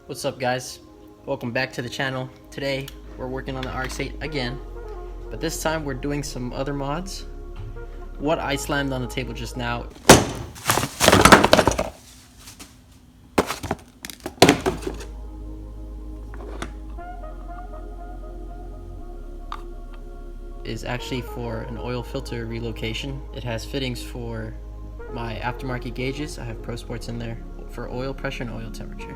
What's up, guys? Welcome back to the channel. Today we're working on the RX-8 again, but this time we're doing some other mods. What I slammed on the table just now is actually for an oil filter relocation. It has fittings for my aftermarket gauges. I have Pro Sports in there for oil pressure and oil temperature.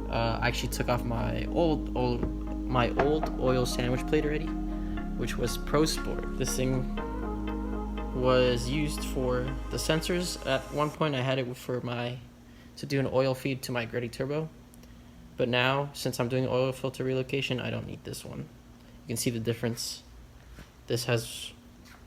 I actually took off my old oil sandwich plate already, which was Pro Sport. This thing was used for the sensors. At one point I had it to do an oil feed to my Greddy Turbo, but now since I'm doing oil filter relocation, I don't need this one. You can see the difference. This has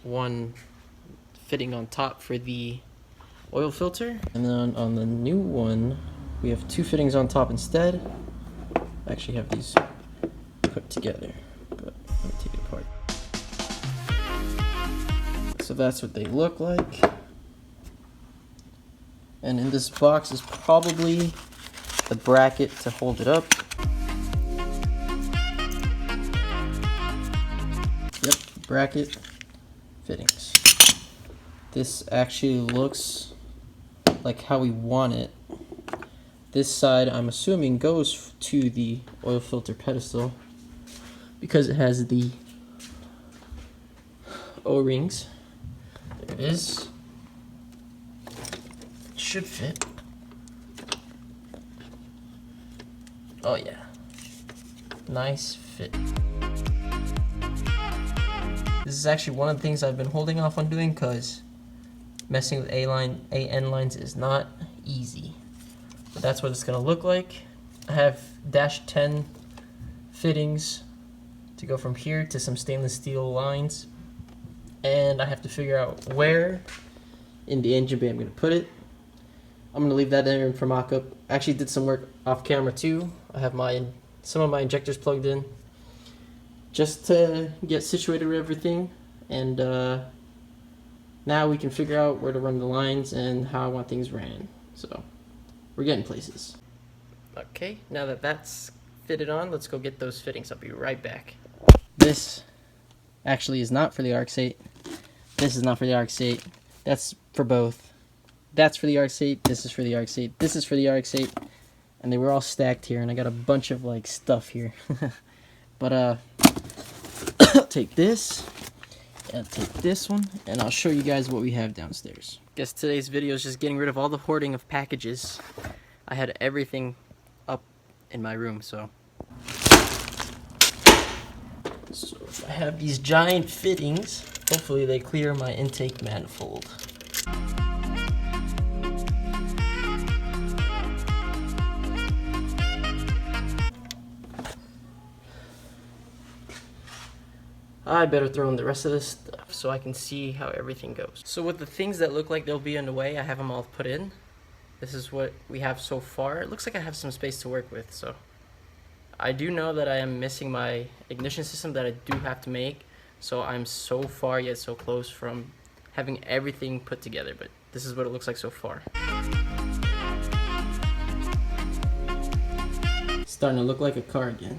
one fitting on top for the oil filter, and then on the new one we have two fittings on top instead. I actually have these put together, but let me take it apart. So that's what they look like. And in this box is probably the bracket to hold it up. Yep, bracket fittings. This actually looks like how we want it. This side, I'm assuming, goes to the oil filter pedestal because it has the O-rings. There it is. It should fit. Oh yeah. Nice fit. This is actually one of the things I've been holding off on doing because messing with AN lines is not easy. But that's what it's going to look like. I have -10 fittings to go from here to some stainless steel lines, and I have to figure out where in the engine bay I'm going to put it. I'm going to leave that there for mock-up. I actually did some work off camera too. I have some of my injectors plugged in just to get situated with everything, and now we can figure out where to run the lines and how I want things ran. So we're getting places. Okay, now that that's fitted on, let's go get those fittings. I'll be right back. This actually is not for the RX-8. This is not for the RX-8. That's for both. That's for the RX-8. This is for the RX-8. This is for the RX-8. And they were all stacked here, and I got a bunch of like stuff here. But I'll take this, and I'll take this one, and I'll show you guys what we have downstairs. Guess today's video is just getting rid of all the hoarding of packages. I had everything up in my room, so if I have these giant fittings, hopefully they clear my intake manifold. I better throw in the rest of this stuff so I can see how everything goes. So with the things that look like they'll be in the way, I have them all put in. This is what we have so far. It looks like I have some space to work with, so I do know that I am missing my ignition system that I do have to make, so I'm so far yet so close from having everything put together, but this is what it looks like so far. It's starting to look like a car again.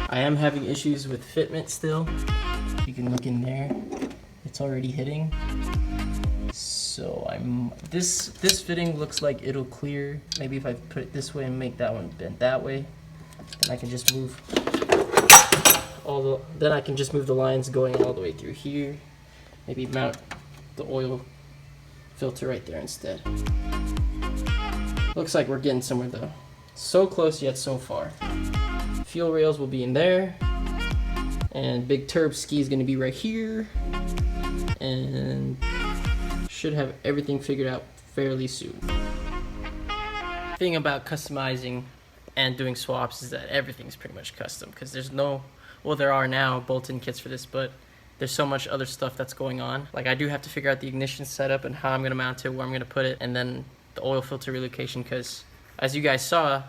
I am having issues with fitment still. You can look in there. It's already hitting. So this fitting looks like it'll clear. Maybe if I put it this way and make that one bent that way, then I can just move the lines going all the way through here. Maybe mount the oil filter right there instead. Looks like we're getting somewhere though. So close yet so far. Fuel rails will be in there, and big turb ski is going to be right here, and should have everything figured out fairly soon. The thing about customizing and doing swaps is that everything's pretty much custom, because there are now bolt-in kits for this, but there's so much other stuff that's going on. Like I do have to figure out the ignition setup and how I'm going to mount it, where I'm going to put it, and then the oil filter relocation, because as you guys saw,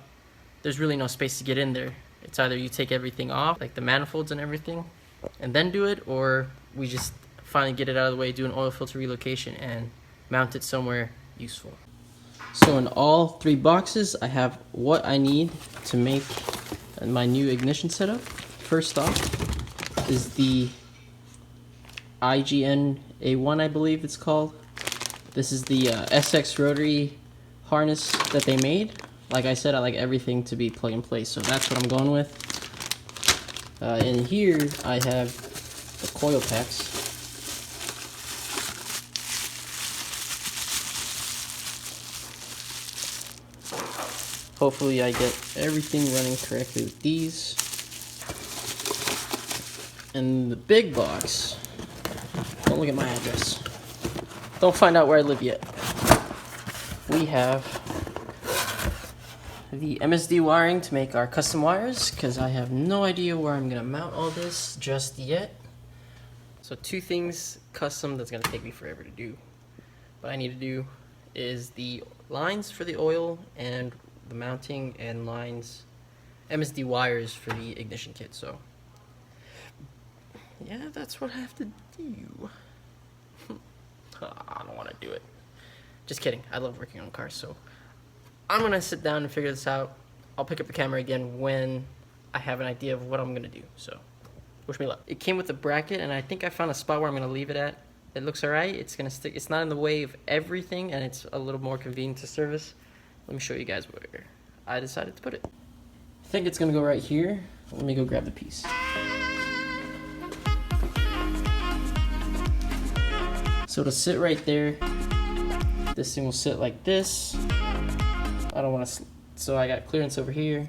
there's really no space to get in there. It's either you take everything off, like the manifolds and everything, and then do it, or we just finally get it out of the way, do an oil filter relocation, and mount it somewhere useful. So in all 3 boxes, I have what I need to make my new ignition setup. First off is the IGN A1, I believe it's called. This is the SX rotary harness that they made. Like I said, I like everything to be plug and play, so that's what I'm going with. In here, I have the coil packs. Hopefully I get everything running correctly with these. And the big box, don't look at my address. Don't find out where I live yet. We have the Msd wiring to make our custom wires, because I have no idea where I'm gonna mount all this just yet. So 2 things custom that's gonna take me forever to do. What I need to do is the lines for the oil and the mounting and lines, Msd wires for the ignition kit. So yeah, that's what I have to do. I don't want to do it. Just kidding. I love working on cars, so I'm gonna sit down and figure this out. I'll pick up the camera again when I have an idea of what I'm gonna do. So wish me luck. It came with a bracket, and I think I found a spot where I'm gonna leave it at. It looks alright. It's gonna stick. It's not in the way of everything, and it's a little more convenient to service. Let me show you guys where I decided to put it. I think it's gonna go right here. Let me go grab the piece. So it'll sit right there. This thing will sit like this. I don't want to, so I got clearance over here.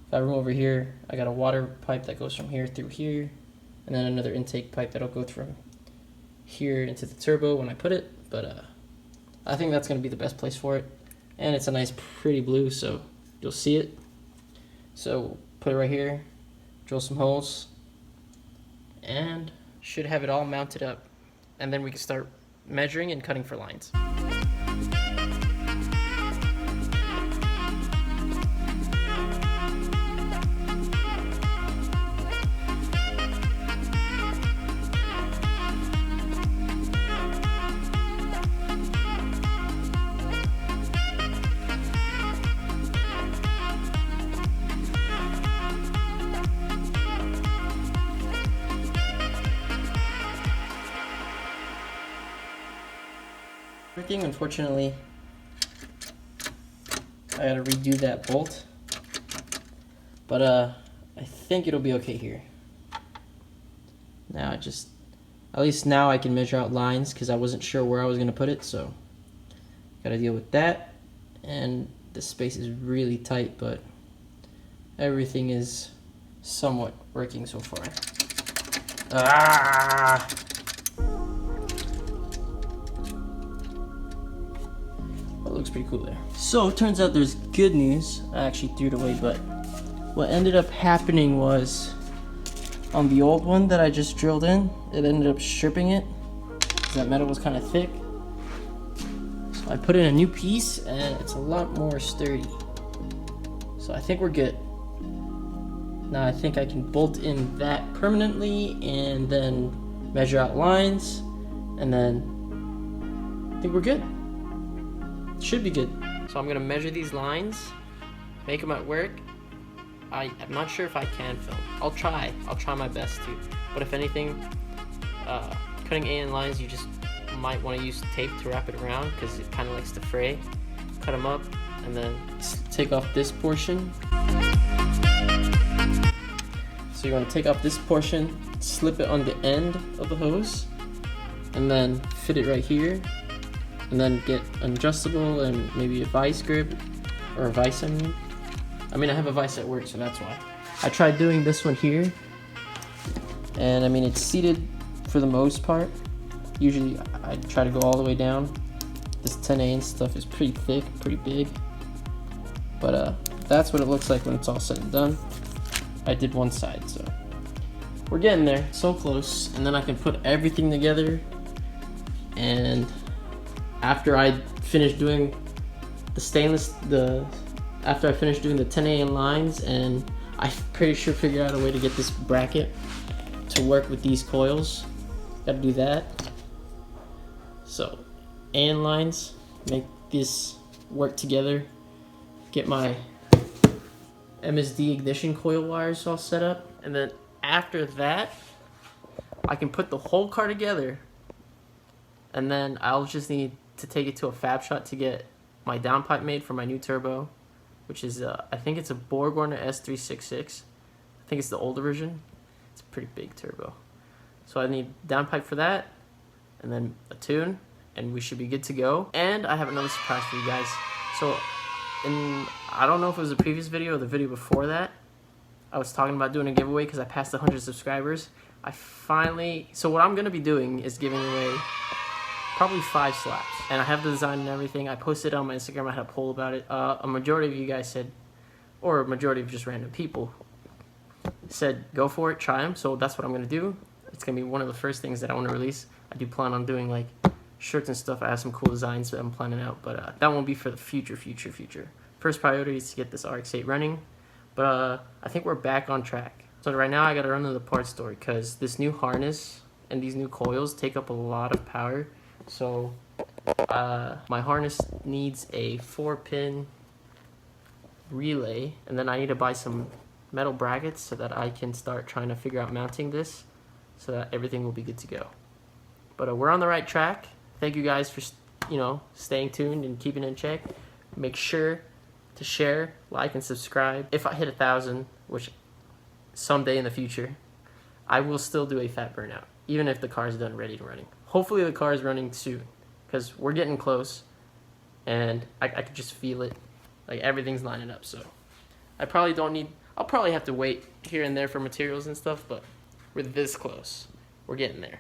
If I room over here, I got a water pipe that goes from here through here, and then another intake pipe that'll go from here into the turbo when I put it. But I think that's gonna be the best place for it. And it's a nice pretty blue, so you'll see it. So put it right here, drill some holes, and should have it all mounted up. And then we can start measuring and cutting for lines. Unfortunately, I gotta redo that bolt, but I think it'll be okay here. Now at least now I can measure out lines, because I wasn't sure where I was gonna put it, so gotta deal with that. And the space is really tight, but everything is somewhat working so far. Looks pretty cool there. So it turns out there's good news. I actually threw it away, but what ended up happening was on the old one that I just drilled in, it ended up stripping it because that metal was kind of thick. So I put in a new piece and it's a lot more sturdy. So I think we're good. Now I think I can bolt in that permanently and then measure out lines, and then I think we're good. Should be good. So I'm gonna measure these lines, make them at work. I'm not sure if I can film. I'll try my best to. But if anything, cutting AN lines, you just might want to use tape to wrap it around because it kind of likes to fray. Cut them up and then take off this portion. So you want to take off this portion, slip it on the end of the hose, and then fit it right here. And then get an adjustable and maybe a vice grip, or a vice I mean I have a vice at work, so that's why. I tried doing this one here, and I mean it's seated for the most part. Usually I try to go all the way down. This 10A stuff is pretty thick, pretty big, but that's what it looks like when it's all said and done. I did one side, so we're getting there, so close. And then I can put everything together, and after I finish doing the after I finish doing the 10A lines, and I'm pretty sure figured out a way to get this bracket to work with these coils. Gotta do that. So AN lines make this work together, get my Msd ignition coil wires all set up, and then after that, I can put the whole car together, and then I'll just need to take it to a fab shop to get my downpipe made for my new turbo, which is, I think it's a BorgWarner S366. I think it's the older version. It's a pretty big turbo. So I need downpipe for that, and then a tune, and we should be good to go. And I have another surprise for you guys. So, I don't know if it was the previous video or the video before that, I was talking about doing a giveaway because I passed 100 subscribers. So what I'm going to be doing is giving away probably 5 slaps. And I have the design and everything. I posted it on my Instagram. I had a poll about it. A majority of you guys said, or a majority of just random people, said go for it, try them. So that's what I'm going to do. It's going to be one of the first things that I want to release. I do plan on doing like shirts and stuff. I have some cool designs that I'm planning out, but that won't be for the future. First priority is to get this RX-8 running, but I think we're back on track. So right now I got to run to the parts store because this new harness and these new coils take up a lot of power. So my harness needs a 4-pin relay, and then I need to buy some metal brackets so that I can start trying to figure out mounting this so that everything will be good to go. But we're on the right track. Thank you guys for staying tuned and keeping in check. Make sure to share, like, and subscribe. If I hit 1,000, which someday in the future, I will still do a fat burnout, even if the car is done ready to running. Hopefully the car is running soon, because we're getting close, and I could just feel it. Like, everything's lining up, so I'll probably have to wait here and there for materials and stuff, but we're this close. We're getting there.